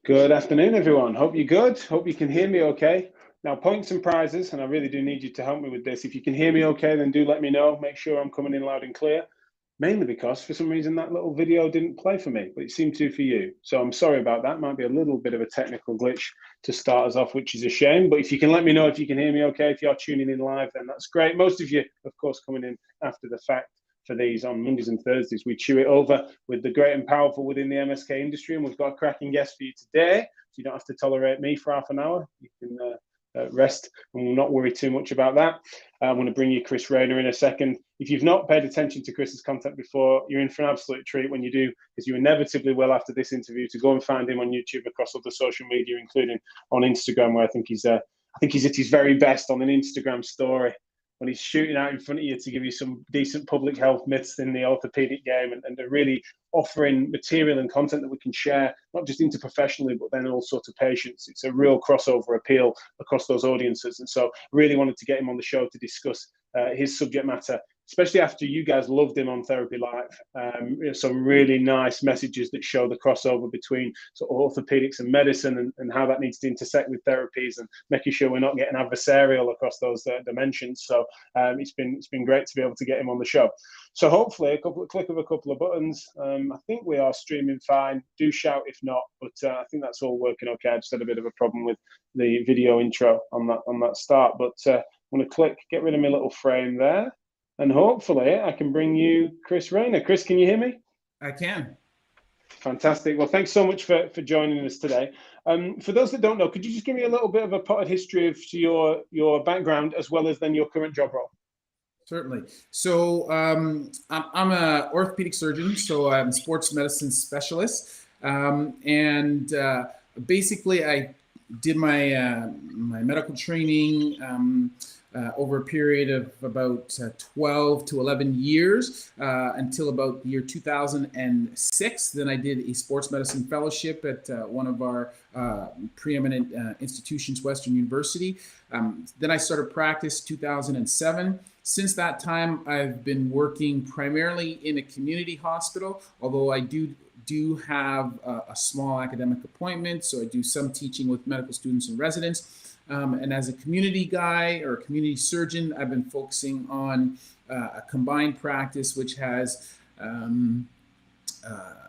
Good afternoon, everyone. Hope you're good. Hope you can hear me okay. Now, points and prizes, and I really do need you to help me with this. If you can hear me okay, then do let me know. Make sure I'm coming in loud and clear. Mainly because for some reason that little video didn't play for me, but it seemed to for you. So I'm sorry about that. Might be a little bit of a technical glitch to start us off, which is a shame. But if you can let me know if you can hear me okay, if you're tuning in live, then that's great. Most of you, of course, coming in after the fact for these on Mondays and Thursdays. We chew it over with the great and powerful within the MSK industry, and we've got a cracking guest for you today. So you don't have to tolerate me for half an hour. You can rest and not worry too much about that. I'm going to bring you Chris Raynor in a second. If you've not paid attention to Chris's content before, you're in for an absolute treat when you do, because you inevitably will after this interview, to go and find him on YouTube across other social media, including on Instagram, where I think he's at his very best on an Instagram story when he's shooting out in front of you to give you some decent public health myths in the orthopedic game, and really offering material and content that we can share, not just interprofessionally, but then also to patients. It's a real crossover appeal across those audiences. And so really wanted to get him on the show to discuss his subject matter, especially after you guys loved him on Therapy Live. Some really nice messages that show the crossover between sort of orthopedics and medicine, and how that needs to intersect with therapies, and making sure we're not getting adversarial across those dimensions. So it's been great to be able to get him on the show. So hopefully click of a couple of buttons. I think we are streaming fine. Do shout if not, but I think that's all working okay. I just had a bit of a problem with the video intro on that start, but I'm going to click, get rid of my little frame there, and hopefully I can bring you Chris Raynor. Chris, can you hear me? I can. Fantastic. Well, thanks so much for joining us today. For those that don't know, could you just give me a little bit of a potted history of your background as well as then your current job role? Certainly. So I'm an orthopedic surgeon, so I'm a sports medicine specialist, and basically I did my medical training over a period of about 12 to 11 years until about the year 2006. Then I did a sports medicine fellowship at one of our preeminent institutions, Western University. Then I started practice 2007. Since that time, I've been working primarily in a community hospital, although I do have a small academic appointment, so I do some teaching with medical students and residents. And as a community guy or a community surgeon, I've been focusing on a combined practice which has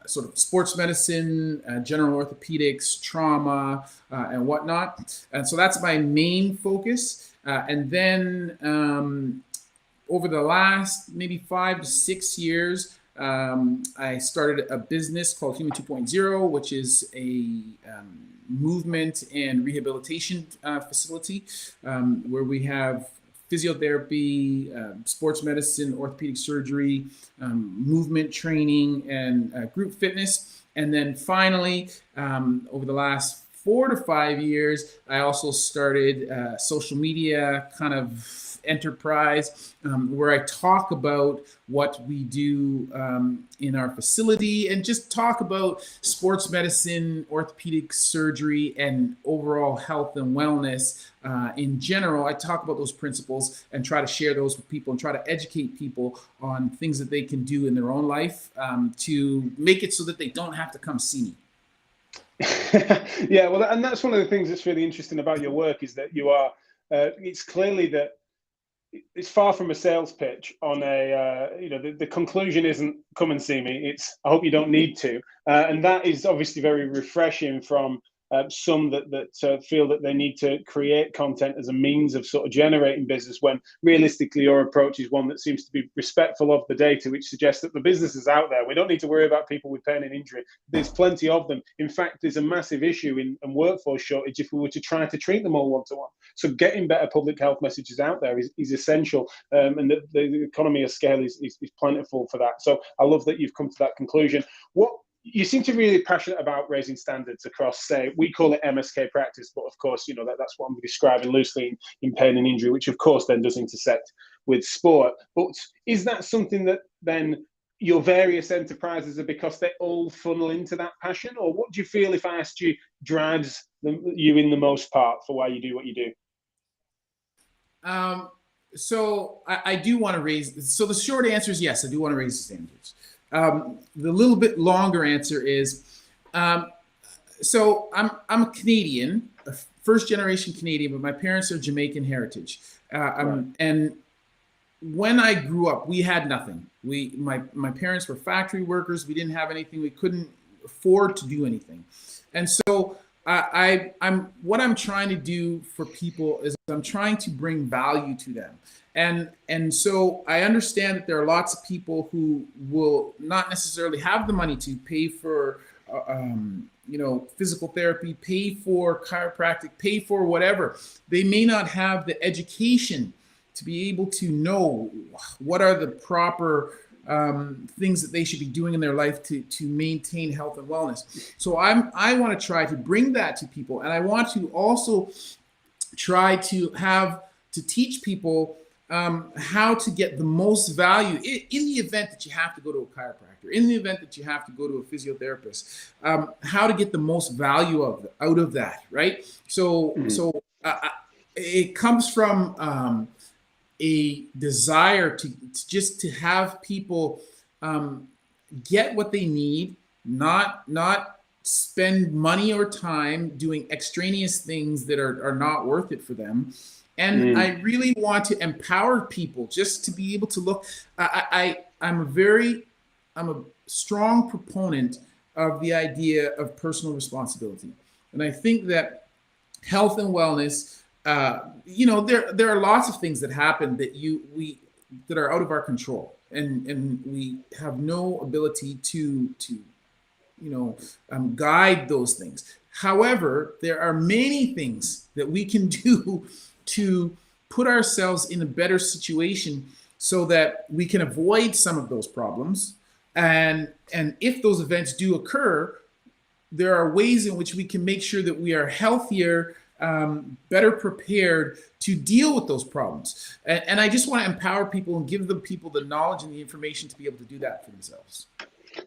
sort of sports medicine, general orthopedics, trauma, and whatnot. And so that's my main focus. And then over the last maybe 5 to 6 years, I started a business called Human 2.0, which is a movement and rehabilitation facility where we have physiotherapy, sports medicine, orthopedic surgery, movement training, and group fitness. And then finally, over the last 4 to 5 years, I also started a social media kind of enterprise where I talk about what we do in our facility and just talk about sports medicine, orthopedic surgery, and overall health and wellness in general. I talk about those principles and try to share those with people and try to educate people on things that they can do in their own life to make it so that they don't have to come see me. Yeah, well, and that's one of the things that's really interesting about your work is that you are, it's clearly that it's far from a sales pitch on the conclusion isn't come and see me. It's I hope you don't need to. And that is obviously very refreshing from some that feel that they need to create content as a means of sort of generating business, when realistically your approach is one that seems to be respectful of the data, which suggests that the business is out there. We don't need to worry about people with pain and injury. There's plenty of them. In fact, there's a massive issue in workforce shortage if we were to try to treat them all one-to-one. So getting better public health messages out there is essential, and the economy of scale is plentiful for that. So I love that you've come to that conclusion. What you seem to be really passionate about raising standards across, say, we call it MSK practice, but of course, that's what I'm describing loosely in pain and injury, which of course then does intersect with sport. But is that something that then your various enterprises are because they all funnel into that passion? Or what do you feel, if I asked you, drives you in the most part for why you do what you do? So I do want to raise, so the short answer is yes, I do want to raise the standards. The little bit longer answer is So I'm a Canadian, a first generation Canadian, but my parents are Jamaican heritage. Right. And when I grew up, we had nothing. My parents were factory workers. We didn't have anything. We couldn't afford to do anything. And so I'm what I'm trying to do for people is I'm trying to bring value to them. And so I understand that there are lots of people who will not necessarily have the money to pay for physical therapy, pay for chiropractic, pay for whatever. They may not have the education to be able to know what are the proper things that they should be doing in their life to maintain health and wellness. So I want to try to bring that to people, and I want to also try to teach people how to get the most value in the event that you have to go to a chiropractor, in the event that you have to go to a physiotherapist, how to get the most value out of that, right? So it comes from a desire to just to have people get what they need, not spend money or time doing extraneous things that are not worth it for them. And I really want to empower people just to be able to look. I'm a strong proponent of the idea of personal responsibility, and I think that health and wellness. There are lots of things that happen that are out of our control, and we have no ability to guide those things. However, there are many things that we can do to put ourselves in a better situation so that we can avoid some of those problems. And if those events do occur, there are ways in which we can make sure that we are healthier, better prepared to deal with those problems. And I just want to empower people and give people the knowledge and the information to be able to do that for themselves.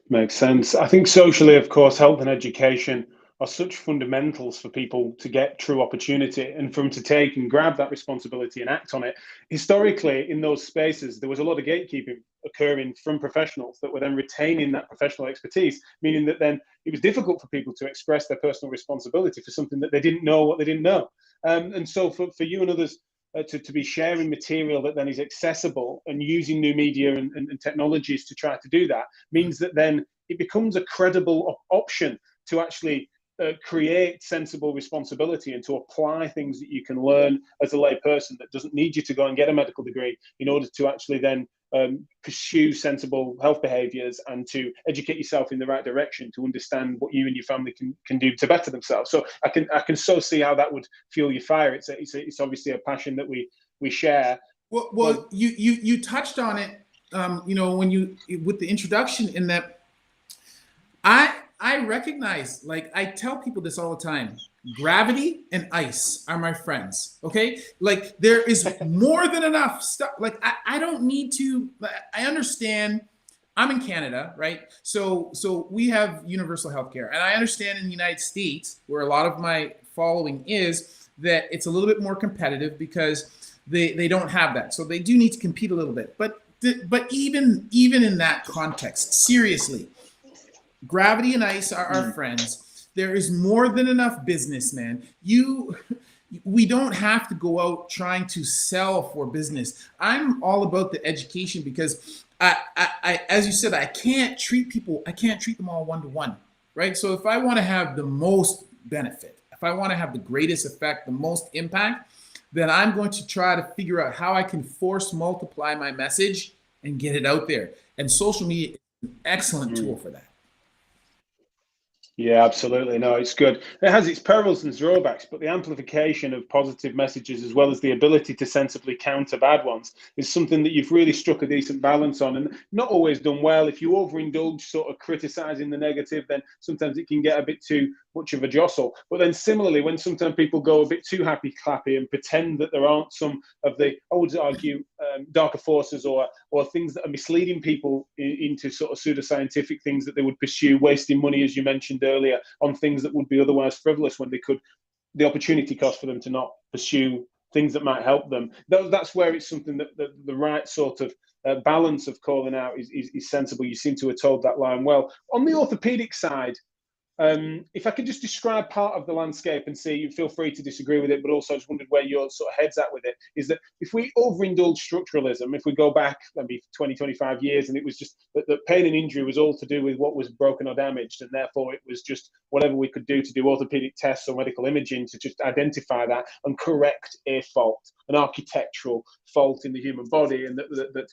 Makes sense. I think socially, of course, health and education are such fundamentals for people to get true opportunity and for them to take and grab that responsibility and act on it. Historically, in those spaces, there was a lot of gatekeeping occurring from professionals that were then retaining that professional expertise, meaning that then it was difficult for people to express their personal responsibility for something that they didn't know what they didn't know. And so for you and others to be sharing material that then is accessible and using new media and technologies to try to do that means that then it becomes a credible option to actually create sensible responsibility and to apply things that you can learn as a lay person that doesn't need you to go and get a medical degree in order to actually then pursue sensible health behaviors and to educate yourself in the right direction to understand what you and your family can do to better themselves. So I can so see how that would fuel your fire. It's obviously a passion that we share. Well, you touched on it, when you with the introduction, in that I recognize, like I tell people this all the time, gravity and ice are my friends. Okay. Like there is more than enough stuff. Like I don't need to, I understand I'm in Canada, right? So we have universal healthcare, and I understand in the United States, where a lot of my following is, that it's a little bit more competitive because they don't have that. So they do need to compete a little bit. But even in that context, seriously, gravity and ice are our friends. There is more than enough business, man. We don't have to go out trying to sell for business. I'm all about the education because I as you said, I can't treat them all one-to-one, right? So if I want to have the most benefit, if I want to have the greatest effect, the most impact, then I'm going to try to figure out how I can force multiply my message and get it out there. And social media is an excellent tool for that. Yeah, absolutely. No, it's good. It has its perils and drawbacks, but the amplification of positive messages, as well as the ability to sensibly counter bad ones, is something that you've really struck a decent balance on, and not always done well. If you overindulge sort of criticizing the negative, then sometimes it can get a bit too much of a jostle. But then similarly, when sometimes people go a bit too happy clappy and pretend that there aren't some of the, I would argue, darker forces or things that are misleading people into sort of pseudoscientific things that they would pursue, wasting money, as you mentioned earlier, on things that would be otherwise frivolous when they could, the opportunity cost for them to not pursue things that might help them. That's where it's something that the right sort of balance of calling out is sensible. You seem to have told that line well. On the orthopedic side, If I could just describe part of the landscape and see, you feel free to disagree with it, but also I just wondered where your sort of head's at with it, is that if we overindulge structuralism, if we go back maybe 20, 25 years, and it was just that pain and injury was all to do with what was broken or damaged, and therefore it was just whatever we could do to do orthopedic tests or medical imaging to just identify that and correct a fault, an architectural fault in the human body, and that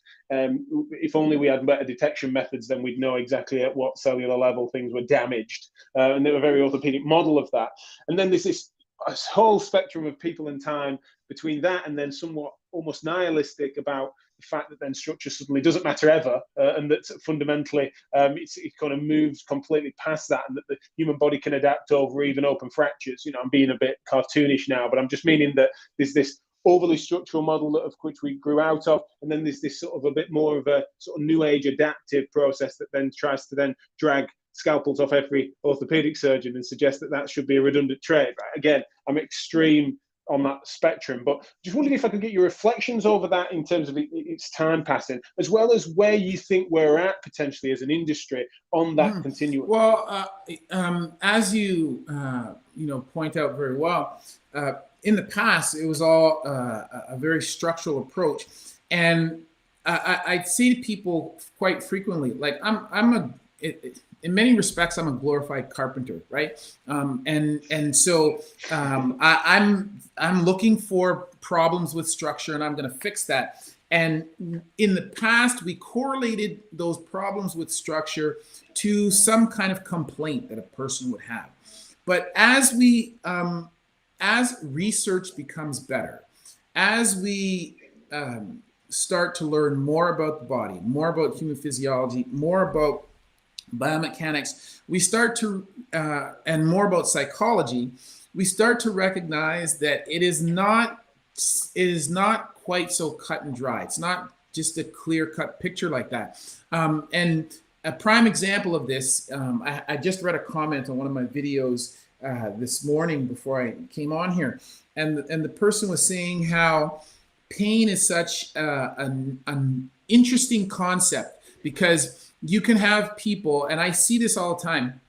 if only we had better detection methods, then we'd know exactly at what cellular level things were damaged. And they were a very orthopedic model of that. And then there's this whole spectrum of people and time between that and then somewhat almost nihilistic about the fact that then structure suddenly doesn't matter ever, and that fundamentally it kind of moves completely past that, and that the human body can adapt over even open fractures. You know, I'm being a bit cartoonish now, but I'm just meaning that there's this overly structural model of which we grew out of, and then there's this sort of a bit more of a sort of new age adaptive process that then tries to then drag scalpels off every orthopedic surgeon and suggest that that should be a redundant trade. Right? Again, I'm extreme on that spectrum, but just wondering if I could get your reflections over that in terms of its time passing, as well as where you think we're at potentially as an industry on that continuum. Well, as you point out very well, in the past it was all a very structural approach, and I say to people quite frequently, like in many respects, I'm a glorified carpenter, right? So I'm looking for problems with structure, and I'm going to fix that. And in the past, we correlated those problems with structure to some kind of complaint that a person would have. But as research becomes better, as we start to learn more about the body, more about human physiology, more about biomechanics, we start to, and more about psychology, we start to recognize that it is not quite so cut and dry. It's not just a clear-cut picture like that. And a prime example of this, I just read a comment on one of my videos this morning before I came on here, and the person was saying how pain is such an interesting concept, because you can have people, and I see this all the time,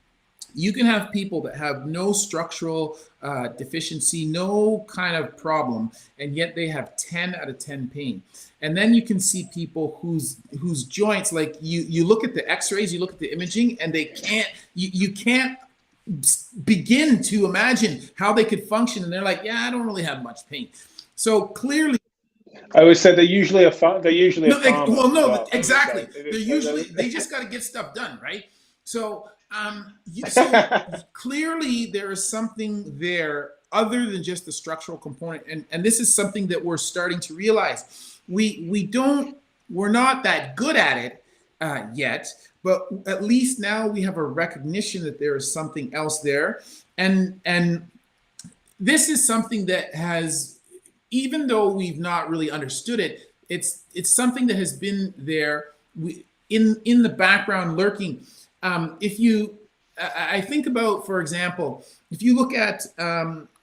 you can have people that have no structural deficiency, no kind of problem, and yet they have 10 out of 10 pain. And then you can see people whose joints, like you look at the x-rays, you look at the imaging, and they can't, you can't begin to imagine how they could function. And they're like, yeah, I don't really have much pain. So clearly, I always said they're usually exactly. They just got to get stuff done, right? So, clearly there is something there other than just the structural component, and this is something that we're starting to realize. We're not that good at it yet, but at least now we have a recognition that there is something else there, and this is something that has, even though we've not really understood it, it's something that has been there in the background lurking. I think about, for example, if you look at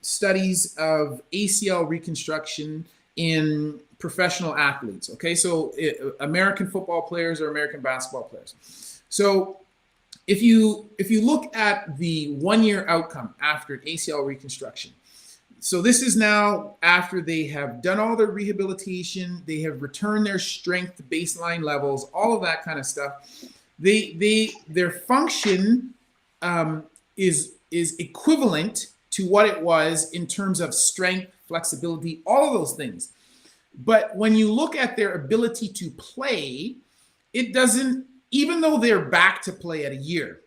studies of ACL reconstruction in professional athletes, okay, so American football players or American basketball players. So if you look at the 1-year outcome after an ACL reconstruction, so this is now after they have done all their rehabilitation, they have returned their strength to baseline levels, all of that kind of stuff. Their function is equivalent to what it was in terms of strength, flexibility, all of those things. But when you look at their ability to play, it doesn't, even though they're back to play at a year,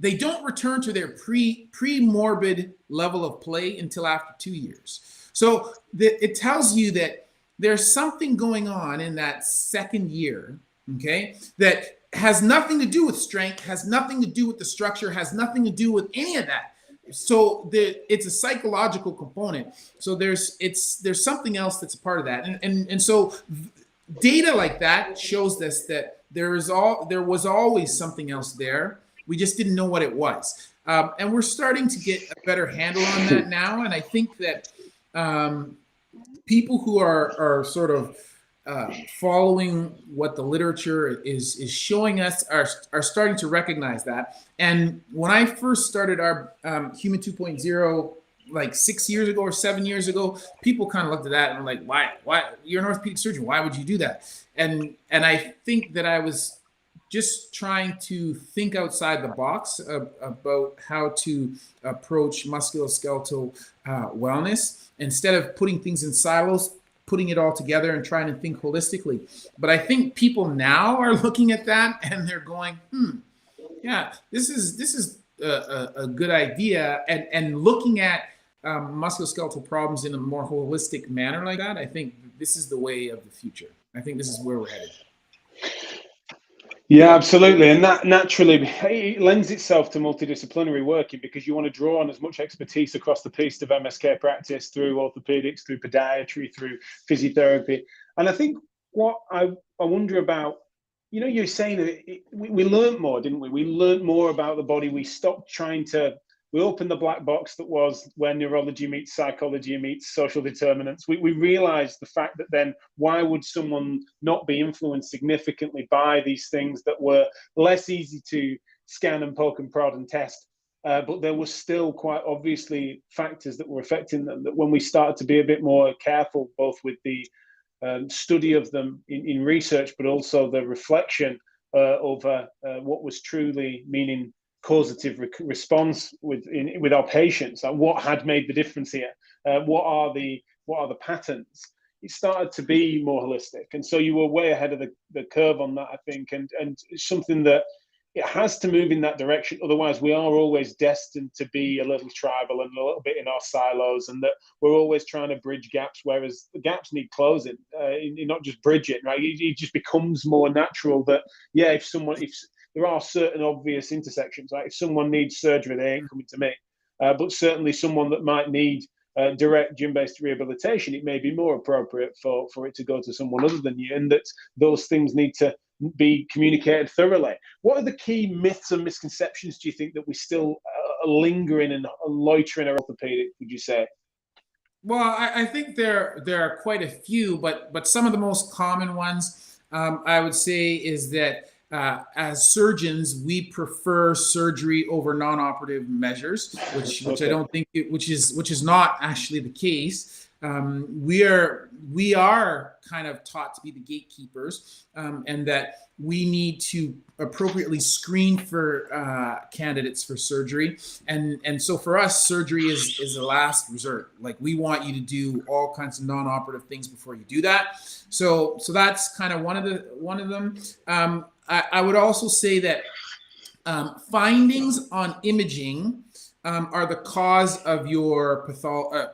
they don't return to their pre-morbid level of play until after 2 years. So it tells you that there's something going on in that second year, okay, that has nothing to do with strength, has nothing to do with the structure, has nothing to do with any of that. So it's a psychological component. So there's something else that's a part of that. And so data like that shows us that there was always something else there. We just didn't know what it was. And we're starting to get a better handle on that now. And I think that people who are sort of following what the literature is showing us are starting to recognize that. And when I first started our Human 2.0, like 6 years ago or 7 years ago, people kind of looked at that and were like, why you're an orthopedic surgeon, why would you do that? And I think that I was just trying to think outside the box about how to approach musculoskeletal wellness instead of putting things in silos, putting it all together and trying to think holistically. But I think people now are looking at that and they're going, yeah, this is a good idea. And looking at musculoskeletal problems in a more holistic manner like that, I think this is the way of the future. I think this is where we're headed. Yeah, absolutely. And that naturally it lends itself to multidisciplinary working because you want to draw on as much expertise across the piece of MSK practice through orthopedics, through podiatry, through physiotherapy. And I think what I wonder about, you're saying that we learned more, didn't we? We learned more about the body. We stopped we opened the black box that was where neurology meets psychology meets social determinants. We realized the fact that then why would someone not be influenced significantly by these things that were less easy to scan and poke and prod and test, but there were still quite obviously factors that were affecting them, that when we started to be a bit more careful, both with the study of them in research, but also the reflection over what was truly meaning causative response with our patients, like what had made the difference here, what are the patterns. It started to be more holistic, and so you were way ahead of the curve on that, I think, and it's something that it has to move in that direction. Otherwise, we are always destined to be a little tribal and a little bit in our silos, and that we're always trying to bridge gaps, whereas the gaps need closing, not just bridge it, right? It just becomes more natural that, yeah, if there are certain obvious intersections, like if someone needs surgery, they ain't coming to me. But certainly someone that might need direct gym-based rehabilitation, it may be more appropriate for it to go to someone other than you, and that those things need to be communicated thoroughly. What are the key myths and misconceptions, do you think, that we still are lingering and loitering around orthopedic, would you say? Well, I think there are quite a few, but some of the most common ones I would say is that as surgeons, we prefer surgery over non-operative measures, which Okay. I don't think which is not actually the case. We are kind of taught to be the gatekeepers, and that we need to appropriately screen for candidates for surgery, and so for us, surgery is a last resort. Like, we want you to do all kinds of non-operative things before you do that. So that's kind of one of them. I would also say that findings on imaging are the cause of your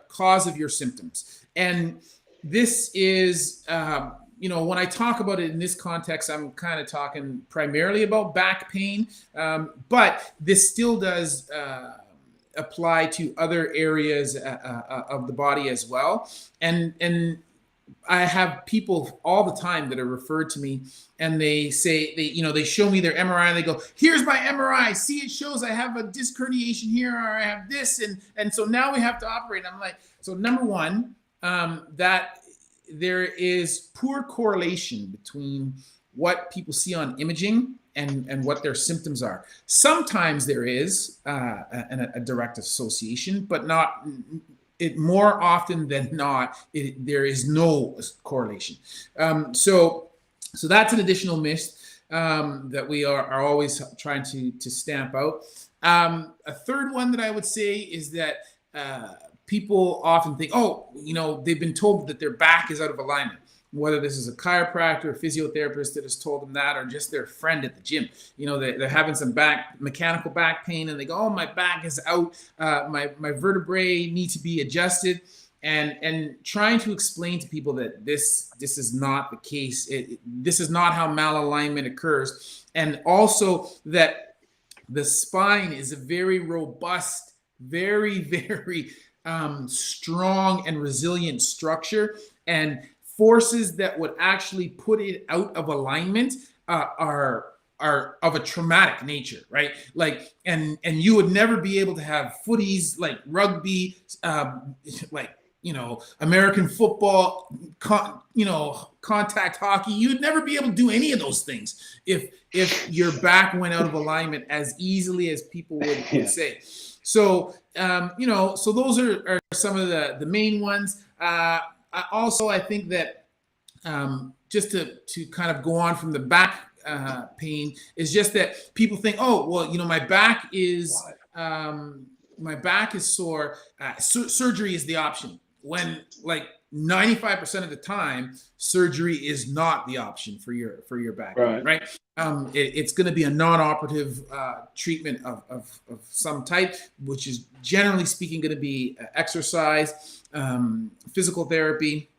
cause of your symptoms, and this is when I talk about it in this context, I'm kind of talking primarily about back pain, but this still does apply to other areas of the body as well, and I have people all the time that are referred to me, and they say they show me their MRI and they go, "Here's my MRI. See, it shows I have a disc herniation here, or I have this, and so now we have to operate." I'm like, so number one, that there is poor correlation between what people see on imaging and what their symptoms are. Sometimes there is a direct association, but not. It more often than not, there is no correlation. So that's an additional myth that we are always trying to stamp out. A third one that I would say is that people often think, they've been told that their back is out of alignment. Whether this is a chiropractor or physiotherapist that has told them that, or just their friend at the gym, they're having some mechanical back pain, and they go, "Oh, my back is out. My vertebrae need to be adjusted," and trying to explain to people that this is not the case. This is not how malalignment occurs, and also that the spine is a very robust, very, very strong and resilient structure, and forces that would actually put it out of alignment are of a traumatic nature, right? Like, and you would never be able to have footies like rugby, like American football, contact hockey. You'd never be able to do any of those things if your back went out of alignment as easily as people would say. So, so those are some of the main ones. I think that just to kind of go on from the back pain is just that people think, oh, well, my back is sore. Surgery is the option. When like 95% of the time, surgery is not the option for your back pain, right? It's going to be a non-operative treatment of some type, which is generally speaking going to be exercise, physical therapy,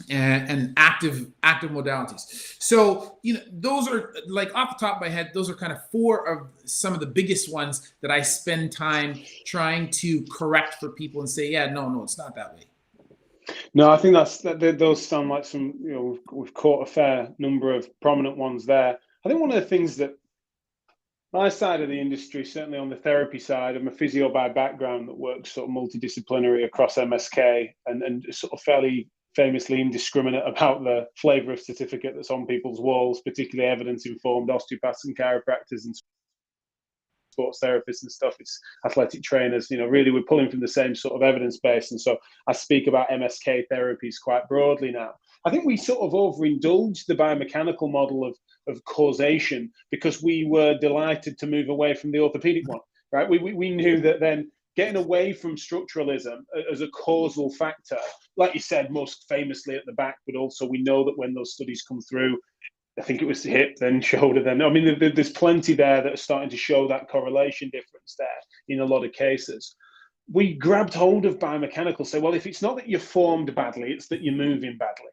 and active modalities. So those are, like, off the top of my head, those are kind of four of some of the biggest ones that I spend time trying to correct for people and say, yeah, no, it's not that way. No, I think those sound like some, we've caught a fair number of prominent ones there. I think one of the things that my side of the industry, certainly on the therapy side, I'm a physio by background that works sort of multidisciplinary across MSK and sort of fairly famously indiscriminate about the flavour of certificate that's on people's walls, particularly evidence-informed osteopaths and chiropractors and sports therapists and stuff. It's athletic trainers, really we're pulling from the same sort of evidence base. And so I speak about MSK therapies quite broadly now. I think we sort of overindulged the biomechanical model of causation because we were delighted to move away from the orthopedic one, right? We knew that then getting away from structuralism as a causal factor, like you said, most famously at the back, but also we know that when those studies come through, I think it was hip, then shoulder, then. I mean, there's plenty there that are starting to show that correlation difference there in a lot of cases. We grabbed hold of biomechanical, say, well, if it's not that you're formed badly, it's that you're moving badly.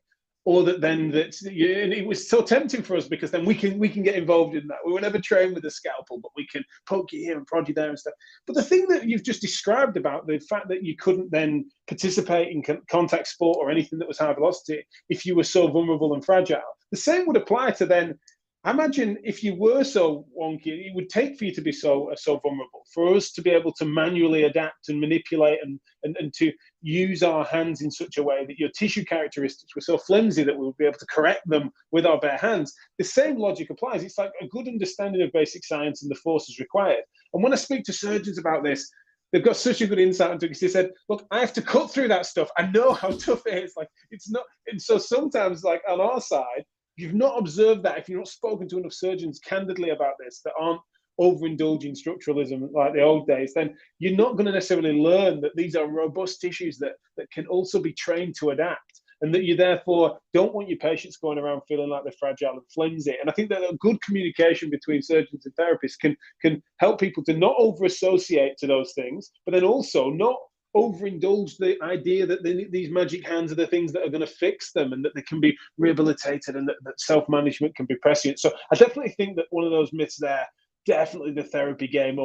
Or and it was so tempting for us because then we can get involved in that. We were never trained with a scalpel, but we can poke you here and prod you there and stuff. But the thing that you've just described about the fact that you couldn't then participate in contact sport or anything that was high velocity if you were so vulnerable and fragile, the same would apply to then. I imagine if you were so wonky, it would take for you to be so vulnerable, for us to be able to manually adapt and manipulate and to use our hands in such a way that your tissue characteristics were so flimsy that we would be able to correct them with our bare hands. The same logic applies. It's like a good understanding of basic science and the forces required. And when I speak to surgeons about this, they've got such a good insight into it because they said, look, I have to cut through that stuff. I know how tough it is. Like, it's not. And so sometimes, like on our side, if you've not observed that, if you've not spoken to enough surgeons candidly about this that aren't overindulging structuralism like the old days, then you're not going to necessarily learn that these are robust tissues that can also be trained to adapt, and that you therefore don't want your patients going around feeling like they're fragile and flimsy. And I think that a good communication between surgeons and therapists can help people to not over-associate to those things, but then also not overindulge the idea that these magic hands are the things that are going to fix them and that they can be rehabilitated and that self-management can be prescient. So I definitely think that one of those myths there, definitely the therapy game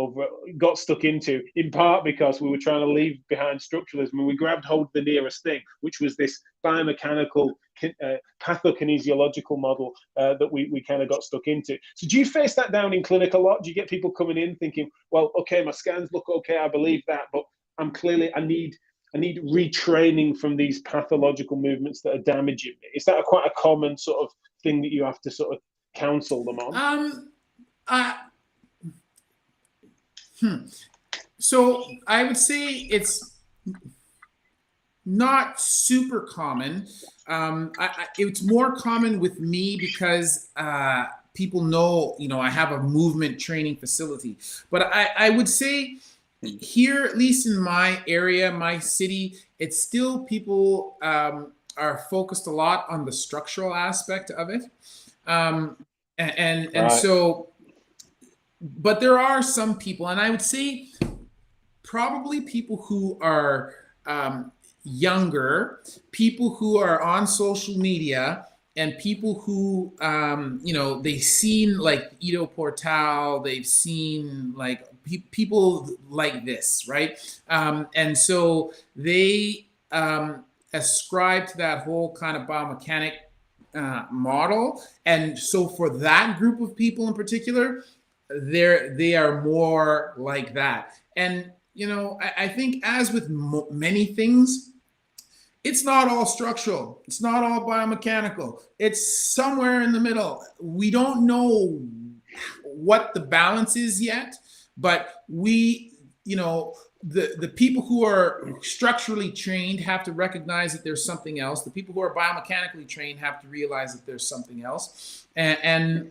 got stuck into, in part because we were trying to leave behind structuralism and we grabbed hold of the nearest thing, which was this biomechanical pathokinesiological model that we kind of got stuck into. So do you face that down in clinic a lot? Do you get people coming in thinking, well, okay, my scans look okay, I believe that, but I need retraining from these pathological movements that are damaging me? Is that quite a common sort of thing that you have to sort of counsel them on? So I would say it's not super common. It's more common with me because people know, I have a movement training facility. But I would say here, at least in my area, my city, it's still people are focused a lot on the structural aspect of it. And so, but there are some people, and I would say probably people who are younger, people who are on social media, and people who, they've seen like Ido Portal, they've seen like people like this, right? And so they ascribe to that whole kind of biomechanic model. And so for that group of people in particular, they are more like that. And, I think as with many things, It's not all structural. It's not all biomechanical. It's somewhere in the middle. We don't know what the balance is yet, but the people who are structurally trained have to recognize that there's something else. The people who are biomechanically trained have to realize that there's something else, and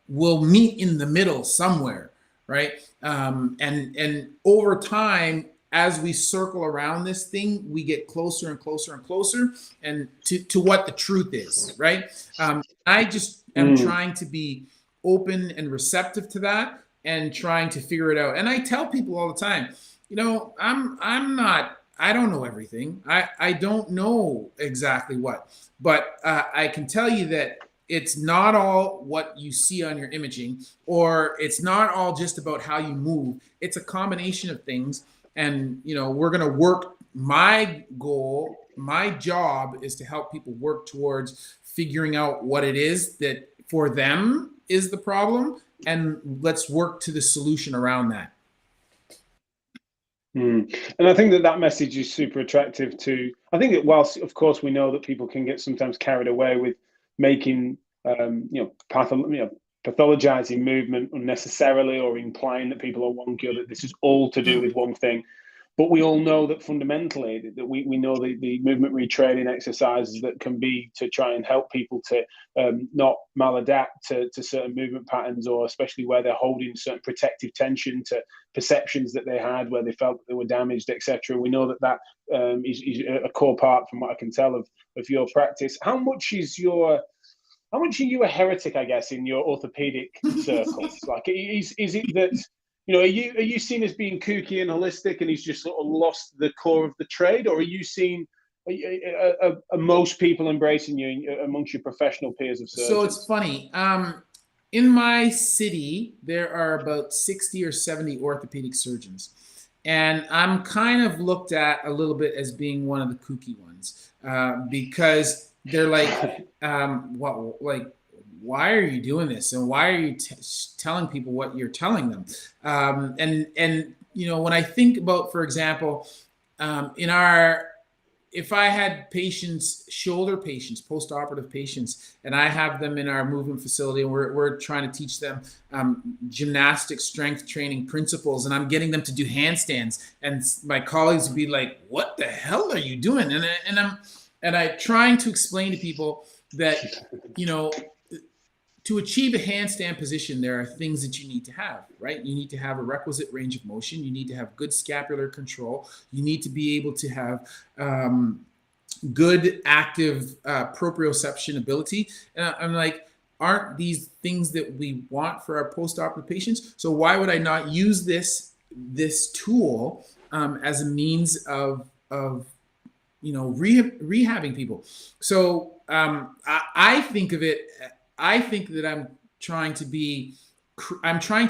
we'll meet in the middle somewhere, right? And over time, as we circle around this thing, we get closer and closer and closer, and to what the truth is, right? I just am trying to be open and receptive to that, and trying to figure it out. And I tell people all the time, I don't know everything. I don't know exactly what, but I can tell you that it's not all what you see on your imaging, or it's not all just about how you move. It's a combination of things. And, we're going to work. My goal, my job is to help people work towards figuring out what it is that for them is the problem, and let's work to the solution around that. And I think that message is super attractive to, I think that whilst, of course, we know that people can get sometimes carried away with making, pathologizing movement unnecessarily, or implying that people are wonky, or that this is all to do with one thing. But we all know that fundamentally that we know the movement retraining exercises that can be to try and help people to not maladapt to certain movement patterns, or especially where they're holding certain protective tension to perceptions that they had where they felt that they were damaged, etc. We know that is a core part, from what I can tell, of your practice. How much are you a heretic, I guess, in your orthopedic circles? Like, is it that, are you seen as being kooky and holistic, and he's just sort of lost the core of the trade, or are you seen, are most people embracing you amongst your professional peers of surgeons? So it's funny. In my city, there are about 60 or 70 orthopedic surgeons, and I'm kind of looked at a little bit as being one of the kooky ones, because they're like, why are you doing this, and why are you telling people what you're telling them? And when I think about, for example, if I had patients, shoulder patients, post-operative patients, and I have them in our movement facility, and we're trying to teach them gymnastic strength training principles, and I'm getting them to do handstands, and my colleagues would be like, "What the hell are you doing?" And I'm trying to explain to people that, to achieve a handstand position, there are things that you need to have, right? You need to have a requisite range of motion. You need to have good scapular control. You need to be able to have good active proprioception ability. And I'm like, aren't these things that we want for our post-operative patients? So why would I not use this tool as a means of rehabbing people? So I think of it. I think that I'm trying to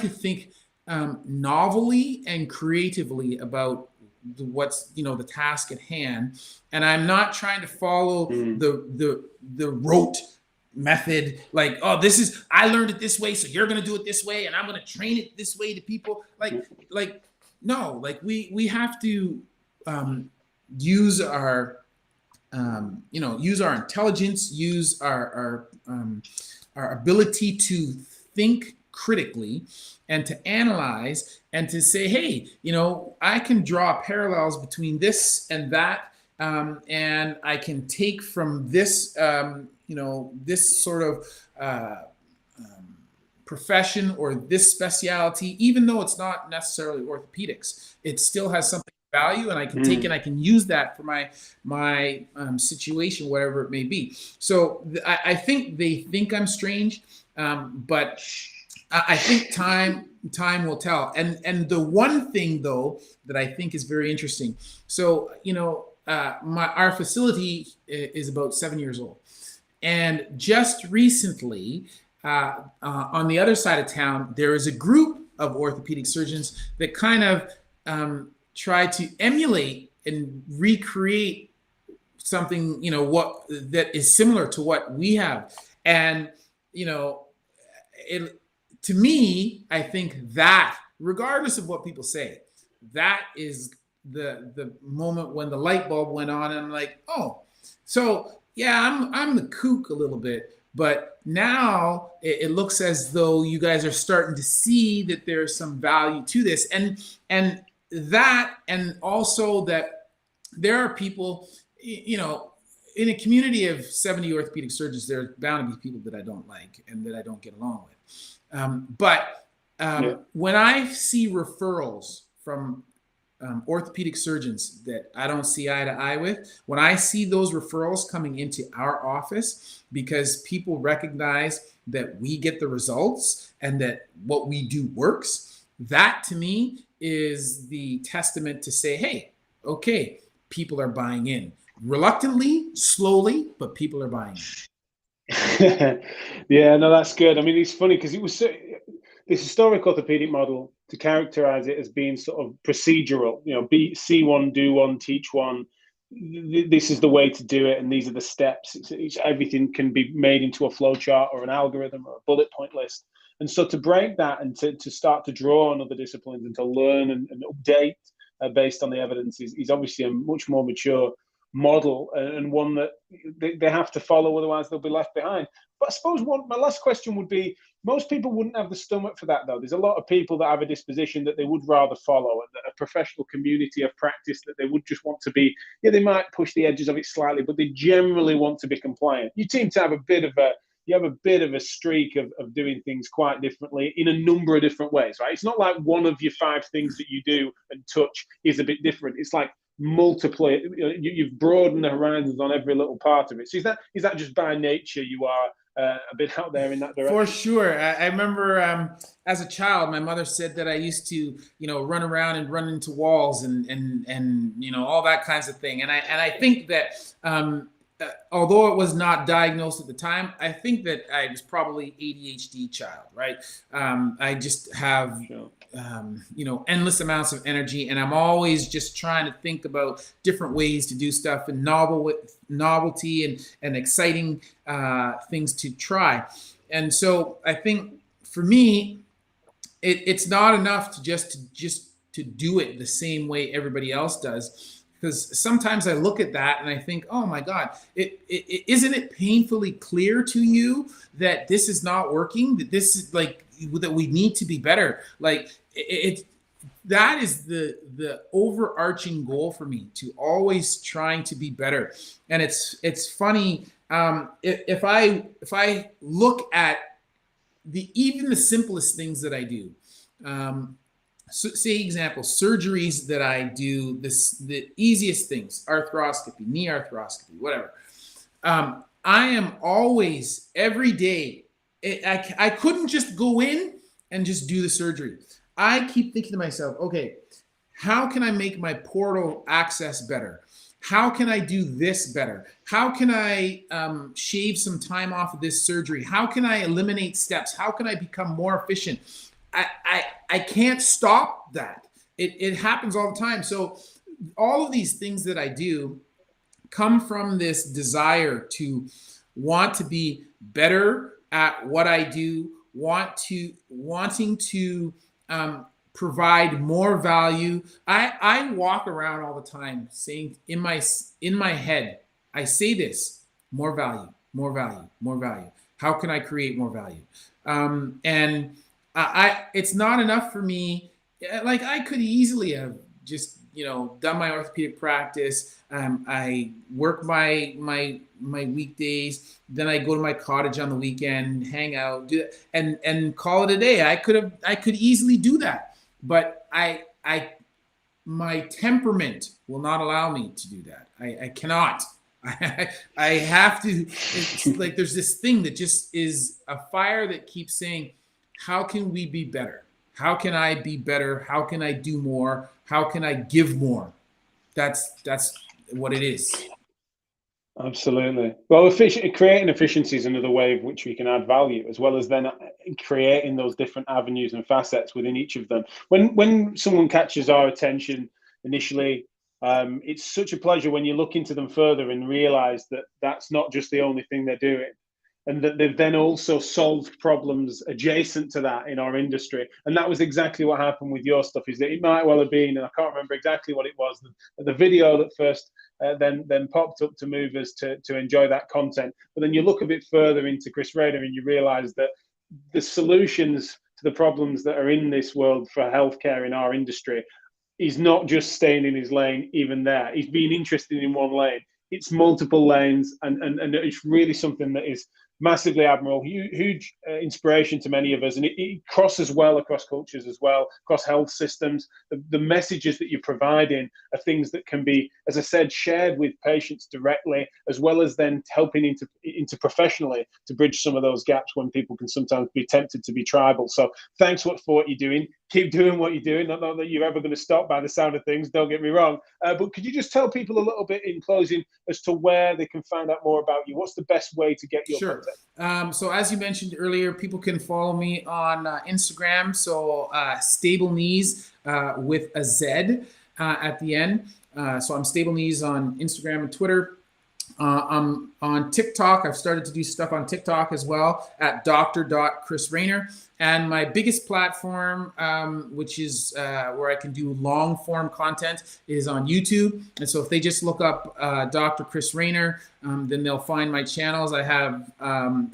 think novelly and creatively about what's the task at hand, and I'm not trying to follow the rote method, like, oh, I learned it this way, so you're going to do it this way, and I'm going to train it this way to people. No, we have to use our intelligence, use our ability to think critically and to analyze and to say, hey, I can draw parallels between this and that, and I can take from this, this sort of profession or this specialty, even though it's not necessarily orthopedics, it still has something of value, and I can take and I can use that for my situation, whatever it may be. So I think they think I'm strange, but I think time will tell. And the one thing, though, that I think is very interesting. So our facility is about 7 years old, and just recently, on the other side of town, there is a group of orthopedic surgeons that kind of try to emulate and recreate something, that is similar to what we have. And, to me, I think that, regardless of what people say, that is the moment when the light bulb went on, and I'm like, oh, so yeah, I'm the kook a little bit, but now it looks as though you guys are starting to see that there's some value to this, and that, and also that there are people, you know, in a community of 70 orthopedic surgeons, there are bound to be people that I don't like and that I don't get along with. When I see referrals from orthopedic surgeons that I don't see eye to eye with, when I see those referrals coming into our office because people recognize that we get the results and that what we do works, that to me is the testament to say, hey, okay, people are buying in. Reluctantly, slowly, but people are buying in. Yeah, no, that's good. I mean, it's funny because it was this historic orthopedic model to characterize it as being sort of procedural, you know, see one, do one, teach one. This is the way to do it, and these are the steps. Everything can be made into a flow chart or an algorithm or a bullet point list. And so to break that and to start to draw on other disciplines and to learn and update based on the evidence is obviously a much more mature model, and one that they have to follow, otherwise they'll be left behind. But I suppose my last question would be, most people wouldn't have the stomach for that, though. There's a lot of people that have a disposition that they would rather follow, a professional community of practice that they would just want to be, yeah, they might push the edges of it slightly, but they generally want to be compliant. You seem to have a bit of a streak of doing things quite differently in a number of different ways, right? It's not like one of your 5 things that you do and touch is a bit different. It's like multiply, you've broadened the horizons on every little part of it. So is that just by nature you are a bit out there in that direction? For sure. I remember as a child, my mother said that I used to, you know, run around and run into walls and you know, all that kinds of thing. And I think that although it was not diagnosed at the time, I think that I was probably ADHD child, right? I just have, you know, endless amounts of energy, and I'm always just trying to think about different ways to do stuff and novelty and exciting things to try. And so I think for me, it's not enough to just to do it the same way everybody else does. Because sometimes I look at that and I think, oh my God, isn't it painfully clear to you that this is not working? That this is like, that we need to be better. Like that is the overarching goal for me, to always trying to be better. And it's funny, if I look at even the simplest things that I do. So say example, surgeries that I do, the easiest things, arthroscopy, knee arthroscopy, whatever. I am always, every day, I couldn't just go in and just do the surgery. I keep thinking to myself, okay, how can I make my portal access better? How can I do this better? How can I shave some time off of this surgery? How can I eliminate steps? How can I become more efficient? I can't stop that. It happens all the time. So all of these things that I do come from this desire to want to be better at what I do, wanting to provide more value. I walk around all the time saying in my head, I say this: more value, more value, more value. How can I create more value? It's not enough for me. Like, I could easily have just, you know, done my orthopedic practice. I work my weekdays, then I go to my cottage on the weekend, hang out, do that, and call it a day. I could easily do that, but my temperament will not allow me to do that. I cannot. I have to. It's like there's this thing that just is a fire that keeps saying, how can we be better? How can I be better? How can I do more? How can I give more? That's what it is. Absolutely. Well, creating efficiency is another way of which we can add value, as well as then creating those different avenues and facets within each of them. When someone catches our attention initially, it's such a pleasure when you look into them further and realize that that's not just the only thing they're doing. and that they've then also solved problems adjacent to that in our industry. And that was exactly what happened with your stuff, is that it might well have been, and I can't remember exactly what it was, the video that first then popped up to move us to enjoy that content. But then you look a bit further into Chris Raynor and you realize that the solutions to the problems that are in this world for healthcare in our industry, he's not just staying in his lane even there. He's being interested in one lane. It's multiple lanes, and it's really something that is massively admirable, huge inspiration to many of us, and it crosses well across cultures as well, across health systems. The messages that you're providing are things that can be, as I said, shared with patients directly, as well as then helping interprofessionally to bridge some of those gaps when people can sometimes be tempted to be tribal. So thanks for what you're doing. Keep doing what you're doing. Not that you're ever going to stop by the sound of things, don't get me wrong. But could you just tell people a little bit in closing as to where they can find out more about you? What's the best way to get your content? So as you mentioned earlier, people can follow me on Instagram. So Stable Knees with a Z at the end. So I'm Stable Knees on Instagram and Twitter. I'm on TikTok. I've started to do stuff on TikTok as well at Dr. Raynor. And my biggest platform, which is where I can do long form content, is on YouTube. And so if they just look up Dr. Chris Raynor, then they'll find my channels. I have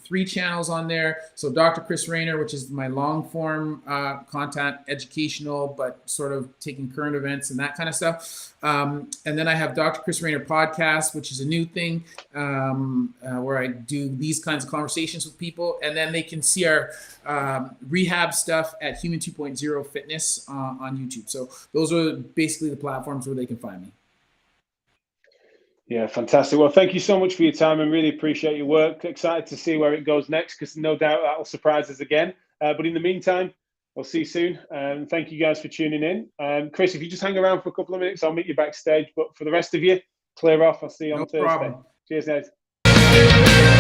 3 channels on there. So Dr. Chris Raynor, which is my long form content, educational, but sort of taking current events and that kind of stuff. And then I have Dr. Chris Raynor podcast, which is a new thing where I do these kinds of conversations with people. And then they can see our rehab stuff at Human 2.0 Fitness on YouTube. So those are basically the platforms where they can find me. Yeah, fantastic. Well, thank you so much for your time and really appreciate your work. Excited to see where it goes next, because no doubt that'll surprise us again. But in the meantime, we'll see you soon. Thank you guys for tuning in. Chris, if you just hang around for a couple of minutes, I'll meet you backstage. But for the rest of you, clear off. I'll see you on Thursday. Problem. Cheers, guys.